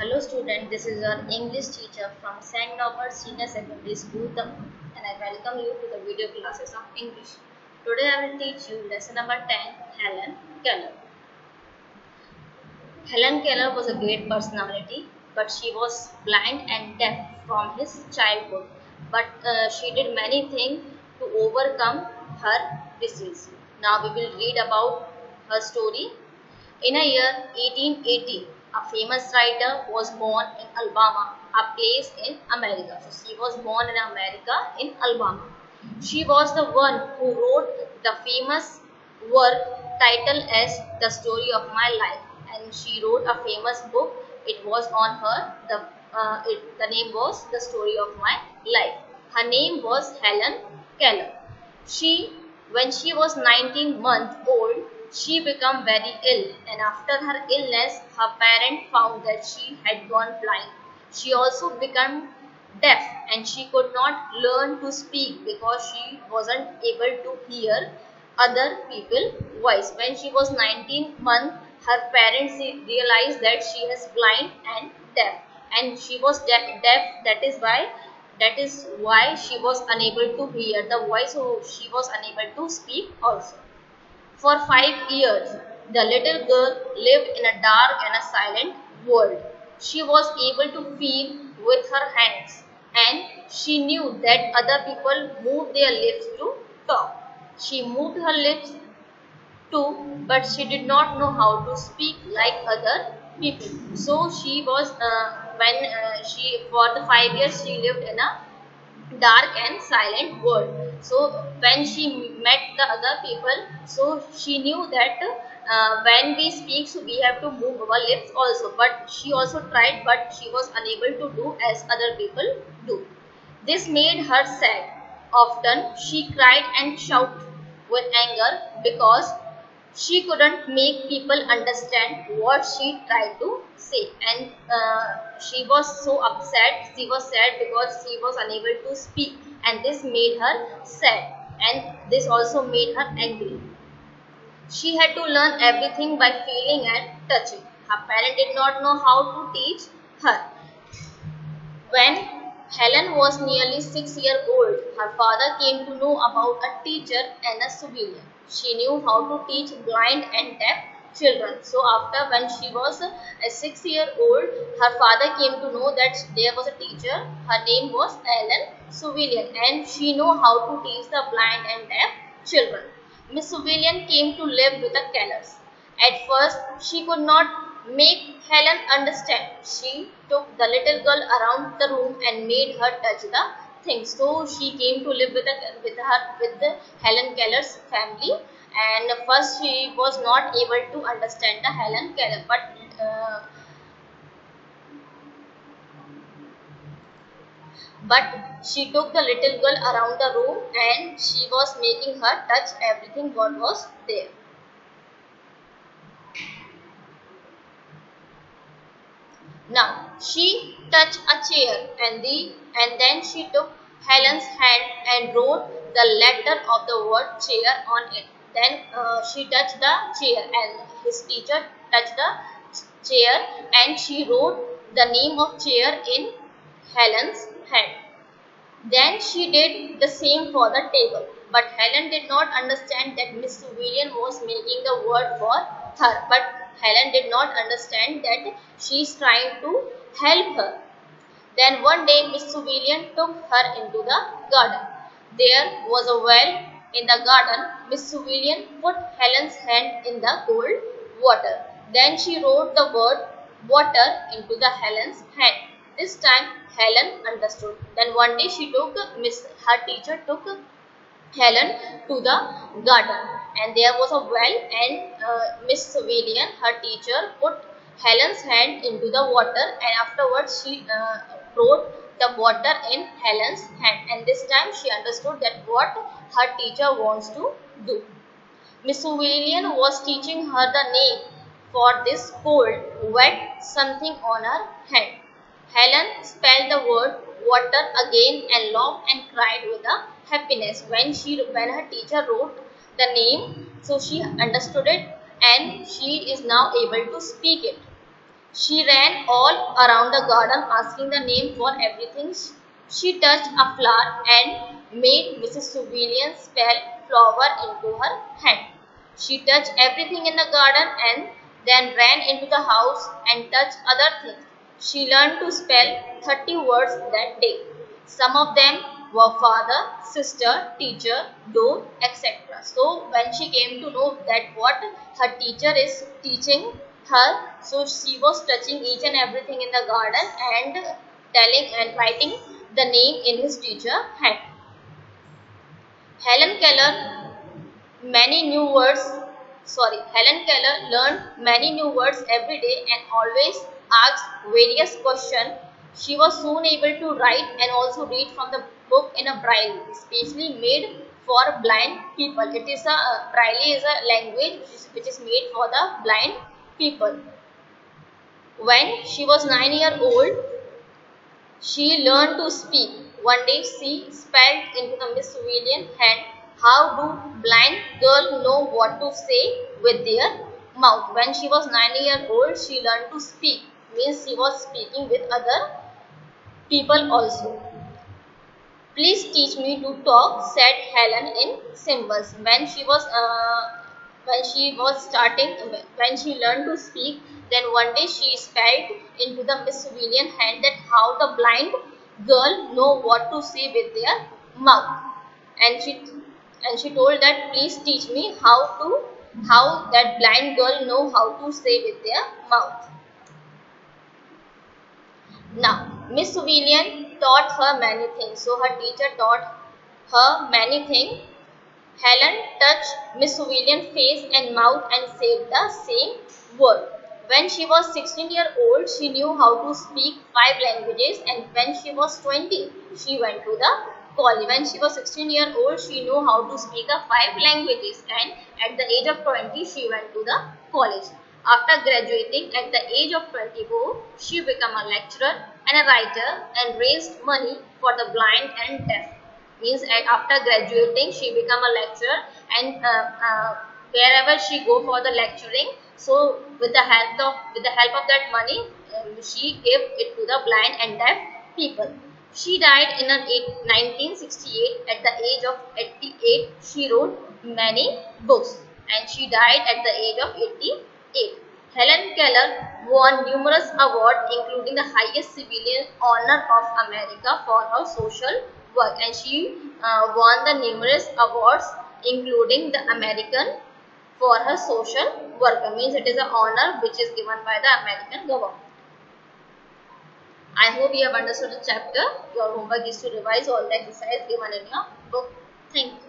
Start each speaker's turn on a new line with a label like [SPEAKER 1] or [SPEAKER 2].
[SPEAKER 1] Hello student, this is our English teacher from St. Norbert Senior Secondary School, and I welcome you to the video classes of English. Today I will teach you lesson number 10, Helen Keller. Helen Keller was a great personality, but she was blind and deaf from his childhood. But she did many things to overcome her disease. Now we will read about her story. In a year 1880, a famous writer was born in Alabama, a place in America. So she was born in America in Alabama. She was the one who wrote the famous work titled as The Story of My Life, and she wrote a famous book. It was on her. The name was The Story of My Life. Her name was Helen Keller. She, when she was 19 months old, she became very ill, and after her illness, her parents found that she had gone blind. She also became deaf, and she could not learn to speak because she wasn't able to hear other people's voice. When she was 19 months, her parents realized that she is blind and deaf, and she was deaf. That is why she was unable to hear the voice, so she was unable to speak also. For 5 years, the little girl lived in a dark and a silent world. She was able to feel with her hands, and she knew that other people moved their lips to talk. She moved her lips too, but she did not know how to speak like other people. So she was when she for the 5 years she lived in a dark and silent world. So when she met the other people, so she knew that when we speak, so we have to move our lips also. But she also tried, but she was unable to do as other people do. This made her sad. Often she cried and shouted with anger because she couldn't make people understand what she tried to say, and she was so upset. She was sad because she was unable to speak, and this made her sad, and this also made her angry. She had to learn everything by feeling and touching. Her parent did not know how to teach her. When Helen was nearly 6 years old, her father came to know about a teacher and a civilian. She knew how to teach blind and deaf children. So after when she was a 6 year old, her father came to know that there was a teacher. Her name was Ellen Civilian, and she knew how to teach the blind and deaf children. Miss Civilian came to live with the Kellers. At first, she could not make Helen understand. She took the little girl around the room and made her touch the things. So she came to live with the Helen Keller's family. And first she was not able to understand the Helen Keller, but she took the little girl around the room and she was making her touch everything what was there. Now she touched a chair, and then she took Helen's hand and wrote the letter of the word chair on it. Then she touched the chair, and his teacher touched the chair, and she wrote the name of chair in Helen's hand. Then she did the same for the table, but Helen did not understand that Miss Civilian was making the word for her. But Helen did not understand that she is trying to help her. Then one day Miss Civilian took her into the garden. There was a well in the garden. Miss Civilian put Helen's hand in the cold water. Then she wrote the word water into the Helen's hand. This time Helen understood. Then one day her teacher took Helen to the garden, and there was a well, and Miss Civilian, her teacher, put Helen's hand into the water, and afterwards she wrote the water in Helen's hand, and this time she understood that what her teacher wants to do. Miss Civilian was teaching her the name for this cold, wet something on her hand. Helen spelled the word water again and laughed and cried with a happiness when her teacher wrote the name. So she understood it, and she is now able to speak it. She ran all around the garden asking the name for everything. She touched a flower and made Mrs. Trevilian spell flower into her hand. She touched everything in the garden and then ran into the house and touched other things. She learned to spell 30 words that day. Some of them were father, sister, teacher, door, etc. So when she came to know that what her teacher is teaching her, so she was touching each and everything in the garden and telling and writing the name in his teacher hand. Helen Keller Helen Keller learned many new words every day and always asked various questions. She was soon able to write and also read from the book in a braille, especially made for blind people. Braille is a language which is made for the blind people. When she was 9 years old, she learned to speak. One day she spelled into the Miss Trevilian hand, how do blind girls know what to say with their mouth? When she was 9 years old, she learned to speak. Means she was speaking with other people also. Please teach me to talk, said Helen in symbols. When she learned to speak, then one day she spelled into the Miss Trevilian hand that how the blind girl know what to say with their mouth, and she told that please teach me how that blind girl know how to say with their mouth. Now, Miss Trevilian taught her many things. So her teacher taught her many things. Helen touched Miss Trevilian's face and mouth and said the same word. When she was 16 years old, she knew how to speak 5 languages, and when she was 20, she went to the college. When she was 16 years old, she knew how to speak the 5 languages, and at the age of 20, she went to the college. After graduating at the age of 24, she became a lecturer and a writer and raised money for the blind and deaf. Means after graduating, she became a lecturer, and wherever she go for the lecturing, so with the help of that money, she gave it to the blind and deaf people. She died in 1968 at the age of 88. She wrote many books and she died at the age of 88. Helen Keller won numerous awards, including the highest civilian honor of America for her social work, and she won the numerous awards, including the American for her social worker. Means it is an honor which is given by the American government. I hope you have understood the chapter. Your homework is to revise all the exercise given in your book. Thank you.